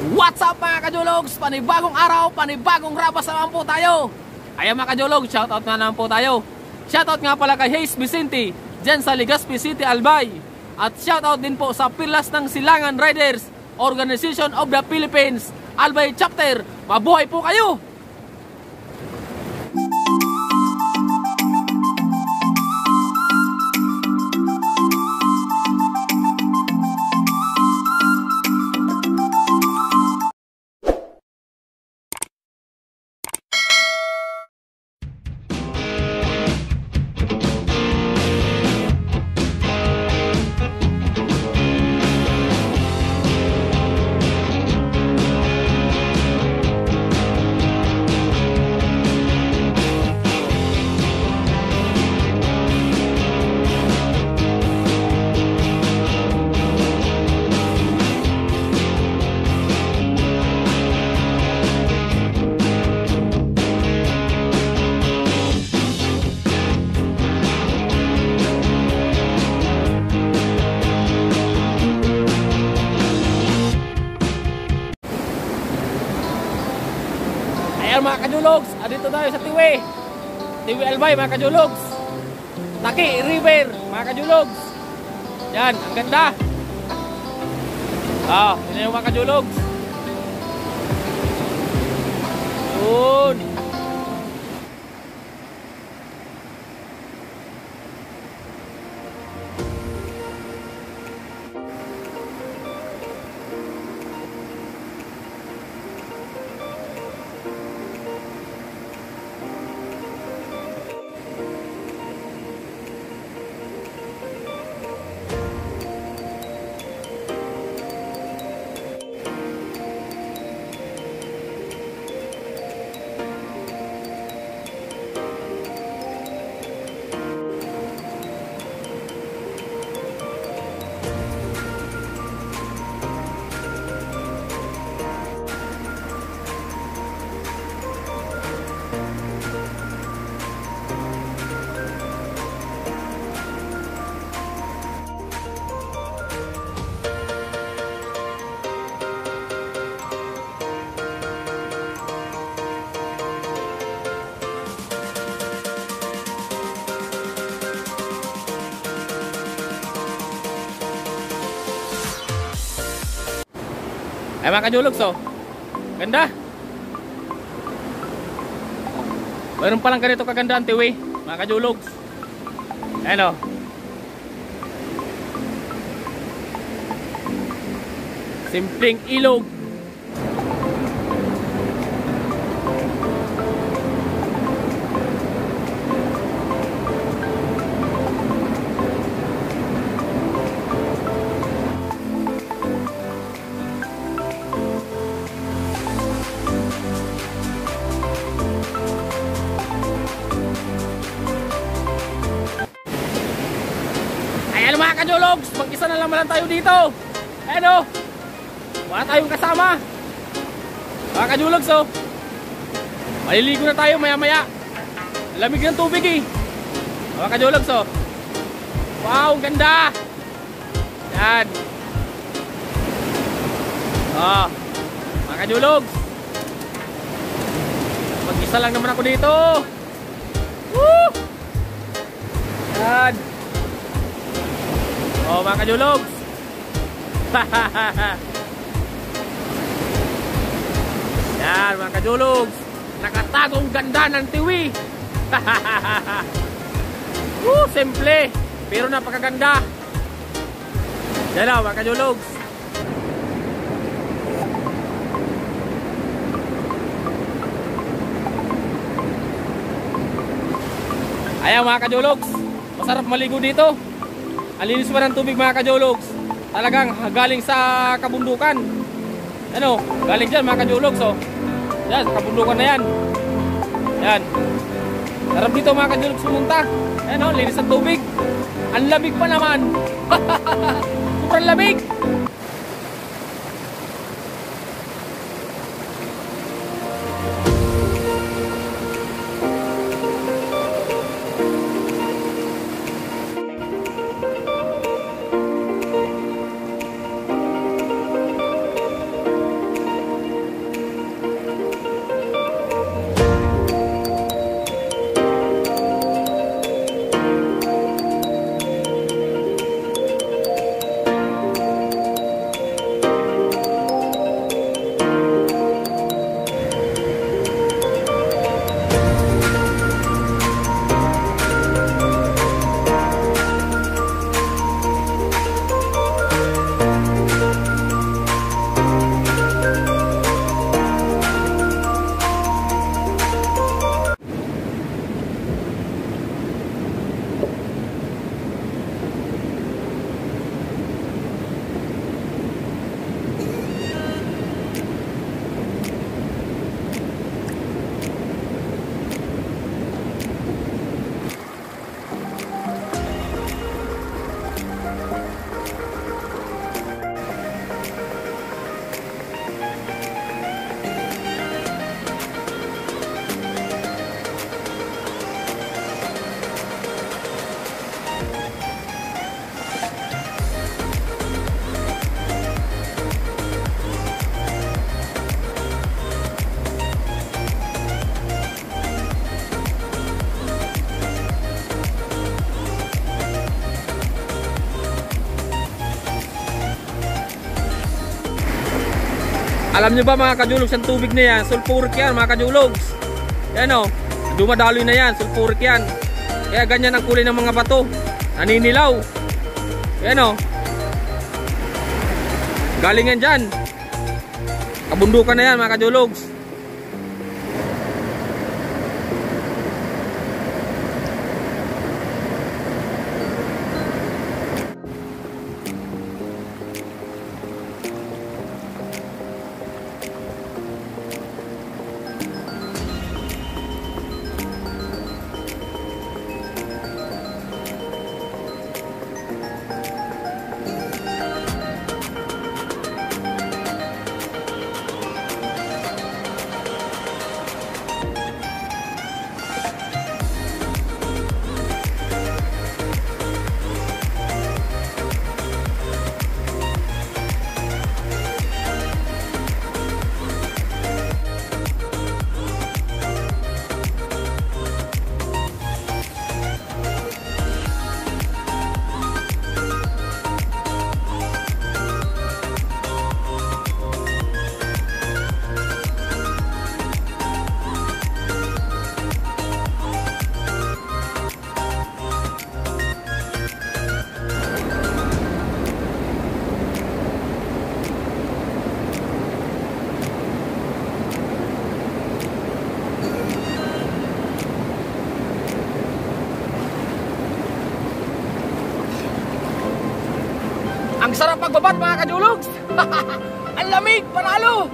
What's up mga kajologs? Panibagong araw, panibagong rabas naman po tayo. Ayan mga kajologs, shoutout nga naman po tayo. Shoutout nga pala kay Hayes Vicente dyan sa Legazpi City, Albay. At shoutout din po sa Pilas ng Silangan Riders Organization of the Philippines Albay Chapter. Mabuhay po kayo! Ayan mga kajologs, dito tayo sa Tiwi Albay mga kajologs. Taki River mga kajologs. Yan, ang ganda. Yun yung mga kajologs. Yun. Ay mga kajologs, ganda. Mayroon palang ganito kaganda ang Tiwi mga kajologs. Ayan simpleng ilog. Ayan mga kajologs, mag-isa na naman tayo dito. Ayan wala tayong kasama mga kajologs. Maliligo na tayo maya maya. Lamig ng tubig mga kajologs. Wow, ganda. Yan mga kajologs, mag-isa lang naman ako dito. Woo! Yan mga kajologs. Yan mga kajologs, nakatagong ganda ng Tiwi. Simple pero napakaganda. Yan mga kajologs. Ayan mga kajologs, masarap maligo dito. Ang linis pa ng tubig mga kajologs. Talagang galing sa kabundukan. Galing dyan mga kajologs. Yan, kabundukan na yan. Yan. Sarap dito mga kajologs pumunta. Ayan linis ng tubig. Ang lamig pa naman. Sobrang lamig. Alam nyo ba mga kajulogs, ang tubig na yan, sulfuric yan mga kajulogs. Yan o, dumadaloy na yan, sulfuric yan. Kaya ganyan ang kulay ng mga bato, naninilaw. Yan o, galing yan dyan, kabundukan na yan mga kajulogs. Ang sarap magbabat mga kajulogs. Ang lamig, panalo.